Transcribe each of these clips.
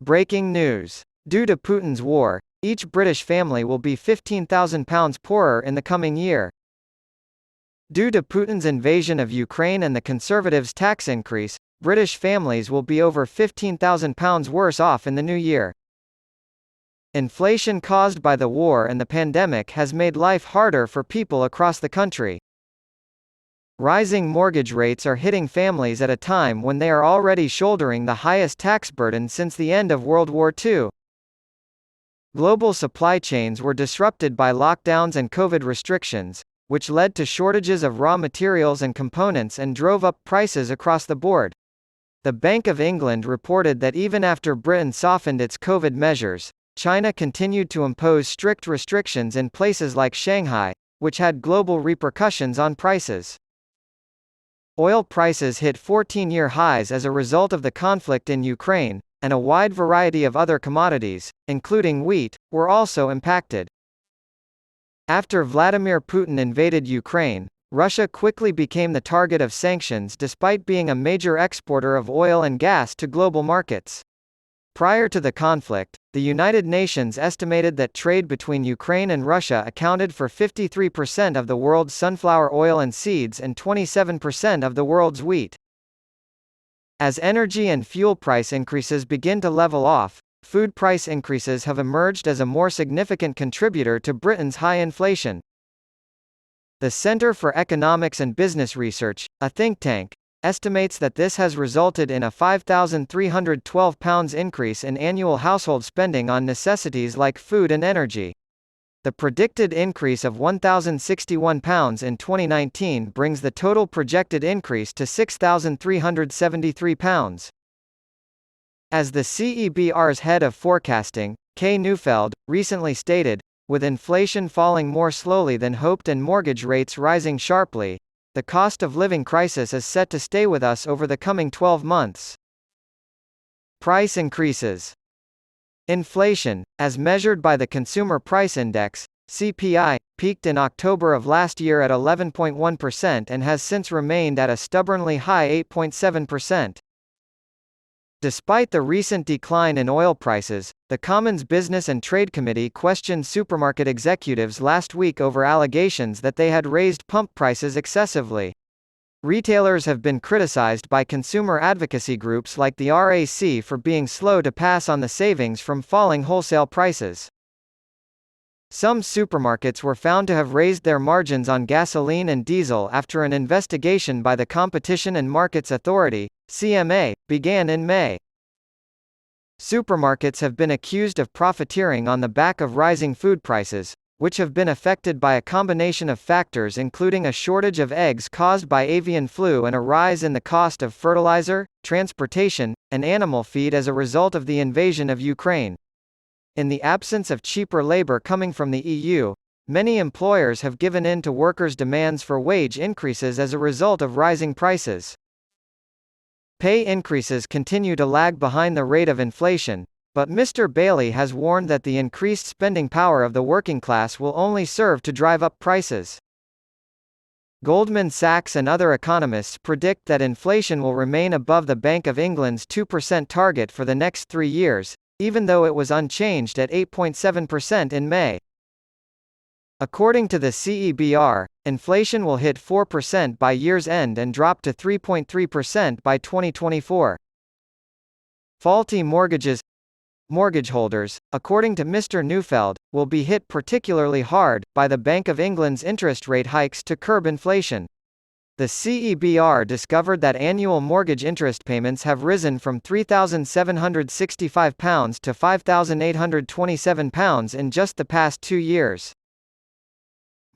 Breaking news. Due to Putin's war, each British family will be £15,000 poorer in the coming year. Due to Putin's invasion of Ukraine and the Conservatives' tax increase, British families will be over £15,000 worse off in the new year. Inflation caused by the war and the pandemic has made life harder for people across the country. Rising mortgage rates are hitting families at a time when they are already shouldering the highest tax burden since the end of World War II. Global supply chains were disrupted by lockdowns and COVID restrictions, which led to shortages of raw materials and components and drove up prices across the board. The Bank of England reported that even after Britain softened its COVID measures, China continued to impose strict restrictions in places like Shanghai, which had global repercussions on prices. Oil prices hit 14-year highs as a result of the conflict in Ukraine, and a wide variety of other commodities, including wheat, were also impacted. After Vladimir Putin invaded Ukraine, Russia quickly became the target of sanctions despite being a major exporter of oil and gas to global markets. Prior to the conflict, the United Nations estimated that trade between Ukraine and Russia accounted for 53% of the world's sunflower oil and seeds and 27% of the world's wheat. As energy and fuel price increases begin to level off, food price increases have emerged as a more significant contributor to Britain's high inflation. The Centre for Economics and Business Research, a think tank, estimates that this has resulted in a £5,312 increase in annual household spending on necessities like food and energy. The predicted increase of £1,061 in 2019 brings the total projected increase to £6,373. As the CEBR's head of forecasting, Kay Neufeld, recently stated, with inflation falling more slowly than hoped and mortgage rates rising sharply, the cost of living crisis is set to stay with us over the coming 12 months. Price increases. Inflation, as measured by the Consumer Price Index, CPI, peaked in October of last year at 11.1% and has since remained at a stubbornly high 8.7%. Despite the recent decline in oil prices, the Commons Business and Trade Committee questioned supermarket executives last week over allegations that they had raised pump prices excessively. Retailers have been criticized by consumer advocacy groups like the RAC for being slow to pass on the savings from falling wholesale prices. Some supermarkets were found to have raised their margins on gasoline and diesel after an investigation by the Competition and Markets Authority, CMA, began in May. Supermarkets have been accused of profiteering on the back of rising food prices, which have been affected by a combination of factors including a shortage of eggs caused by avian flu and a rise in the cost of fertilizer, transportation, and animal feed as a result of the invasion of Ukraine. In the absence of cheaper labor coming from the EU, many employers have given in to workers' demands for wage increases as a result of rising prices. Pay increases continue to lag behind the rate of inflation, but Mr. Bailey has warned that the increased spending power of the working class will only serve to drive up prices. Goldman Sachs and other economists predict that inflation will remain above the Bank of England's 2% target for the next 3 years, even though it was unchanged at 8.7% in May. According to the CEBR, inflation will hit 4% by year's end and drop to 3.3% by 2024. Faulty mortgages. Mortgage holders, according to Mr. Neufeld, will be hit particularly hard by the Bank of England's interest rate hikes to curb inflation. The CEBR discovered that annual mortgage interest payments have risen from £3,765 to £5,827 in just the past 2 years.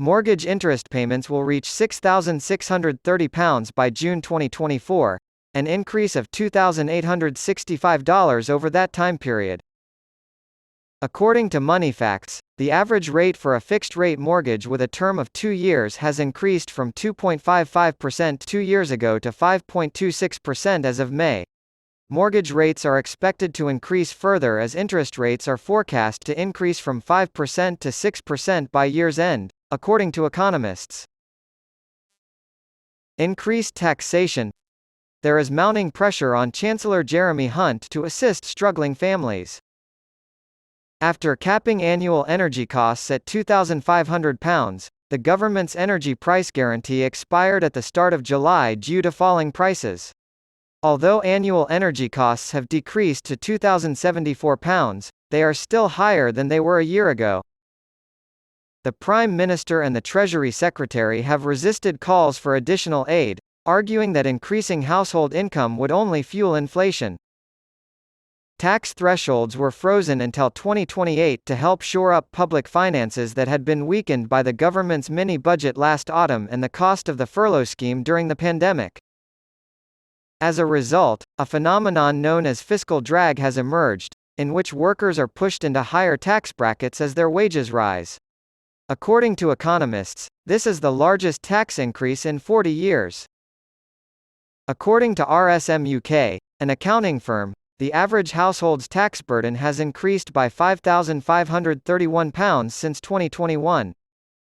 Mortgage interest payments will reach £6,630 by June 2024, an increase of $2,865 over that time period. According to MoneyFacts, the average rate for a fixed-rate mortgage with a term of 2 years has increased from 2.55% 2 years ago to 5.26% as of May. Mortgage rates are expected to increase further as interest rates are forecast to increase from 5% to 6% by year's end, according to economists. Increased taxation. there is mounting pressure on Chancellor Jeremy Hunt to assist struggling families. After capping annual energy costs at £2,500, the government's energy price guarantee expired at the start of July due to falling prices. Although annual energy costs have decreased to £2,074, they are still higher than they were a year ago. The Prime Minister and the Treasury Secretary have resisted calls for additional aid, arguing that increasing household income would only fuel inflation. Tax thresholds were frozen until 2028 to help shore up public finances that had been weakened by the government's mini-budget last autumn and the cost of the furlough scheme during the pandemic. As a result, a phenomenon known as fiscal drag has emerged, in which workers are pushed into higher tax brackets as their wages rise. According to economists, this is the largest tax increase in 40 years. According to RSM UK, an accounting firm, the average household's tax burden has increased by £5,531 since 2021.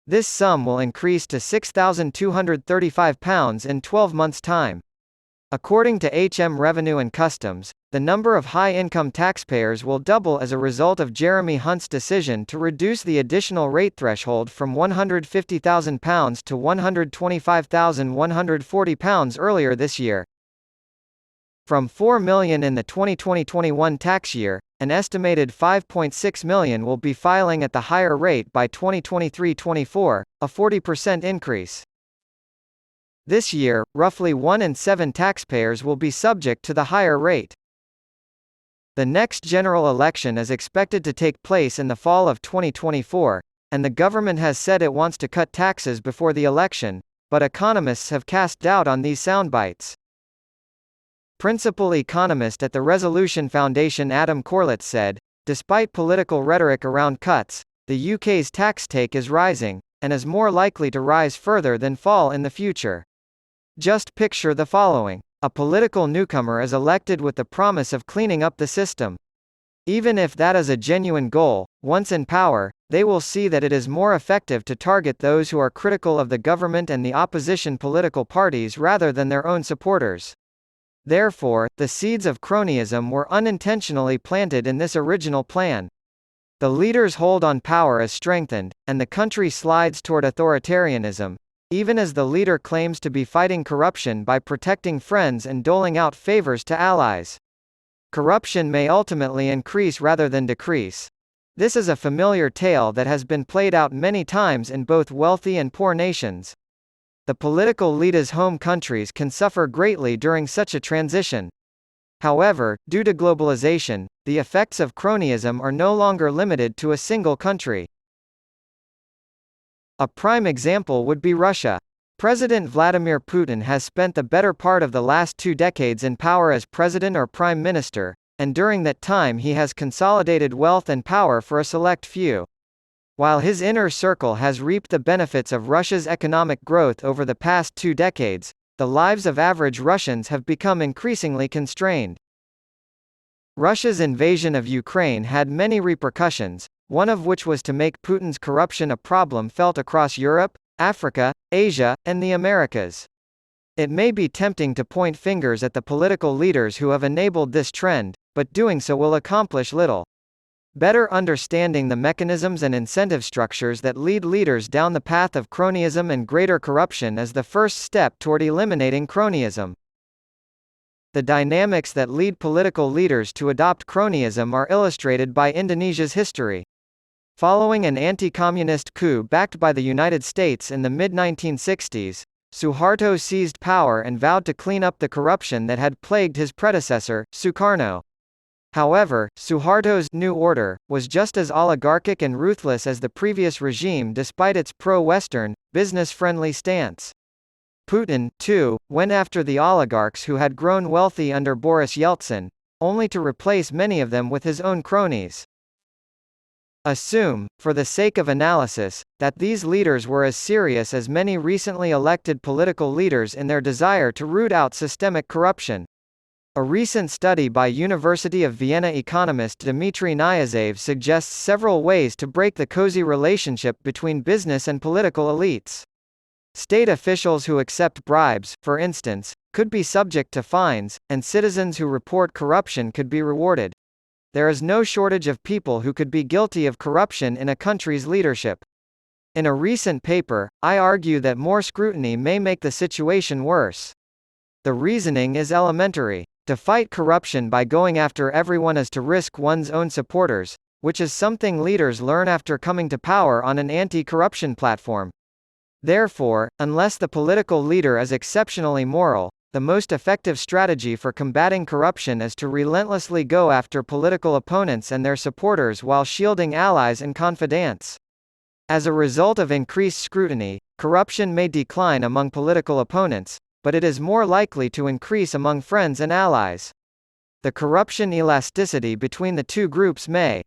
This sum will increase to £6,235 in 12 months' time. According to HM Revenue and Customs, the number of high-income taxpayers will double as a result of Jeremy Hunt's decision to reduce the additional rate threshold from £150,000 to £125,140 earlier this year. From 4 million in the 2020-21 tax year, an estimated 5.6 million will be filing at the higher rate by 2023-24, a 40% increase. This year, roughly 1 in 7 taxpayers will be subject to the higher rate. The next general election is expected to take place in the fall of 2024, and the government has said it wants to cut taxes before the election, but economists have cast doubt on these soundbites. Principal economist at the Resolution Foundation Adam Corlett said, "Despite political rhetoric around cuts, the UK's tax take is rising, and is more likely to rise further than fall in the future. Just picture the following. A political newcomer is elected with the promise of cleaning up the system. Even if that is a genuine goal, once in power, they will see that it is more effective to target those who are critical of the government and the opposition political parties rather than their own supporters. Therefore, the seeds of cronyism were unintentionally planted in this original plan. The leader's hold on power is strengthened, and the country slides toward authoritarianism, even as the leader claims to be fighting corruption by protecting friends and doling out favors to allies. Corruption may ultimately increase rather than decrease. This is a familiar tale that has been played out many times in both wealthy and poor nations. The political leaders' home countries can suffer greatly during such a transition. However, due to globalization, the effects of cronyism are no longer limited to a single country. A prime example would be Russia. President Vladimir Putin has spent the better part of the last 2 decades in power as president or prime minister, and during that time he has consolidated wealth and power for a select few. While his inner circle has reaped the benefits of Russia's economic growth over the past 2 decades, the lives of average Russians have become increasingly constrained. Russia's invasion of Ukraine had many repercussions, one of which was to make Putin's corruption a problem felt across Europe, Africa, Asia, and the Americas. It may be tempting to point fingers at the political leaders who have enabled this trend, but doing so will accomplish little. Better understanding the mechanisms and incentive structures that lead leaders down the path of cronyism and greater corruption is the first step toward eliminating cronyism. The dynamics that lead political leaders to adopt cronyism are illustrated by Indonesia's history. Following an anti-communist coup backed by the United States in the mid-1960s, Suharto seized power and vowed to clean up the corruption that had plagued his predecessor, Sukarno. However, Suharto's new order was just as oligarchic and ruthless as the previous regime despite its pro-Western, business-friendly stance. Putin, too, went after the oligarchs who had grown wealthy under Boris Yeltsin, only to replace many of them with his own cronies. Assume, for the sake of analysis, that these leaders were as serious as many recently elected political leaders in their desire to root out systemic corruption. A recent study by University of Vienna economist Dmitry Nyazev suggests several ways to break the cozy relationship between business and political elites. State officials who accept bribes, for instance, could be subject to fines, and citizens who report corruption could be rewarded. There is no shortage of people who could be guilty of corruption in a country's leadership. In a recent paper, I argue that more scrutiny may make the situation worse. The reasoning is elementary. To fight corruption by going after everyone is to risk one's own supporters, which is something leaders learn after coming to power on an anti-corruption platform. Therefore, unless the political leader is exceptionally moral, the most effective strategy for combating corruption is to relentlessly go after political opponents and their supporters while shielding allies and confidants. As a result of increased scrutiny, corruption may decline among political opponents, but it is more likely to increase among friends and allies. The corruption elasticity between the two groups may,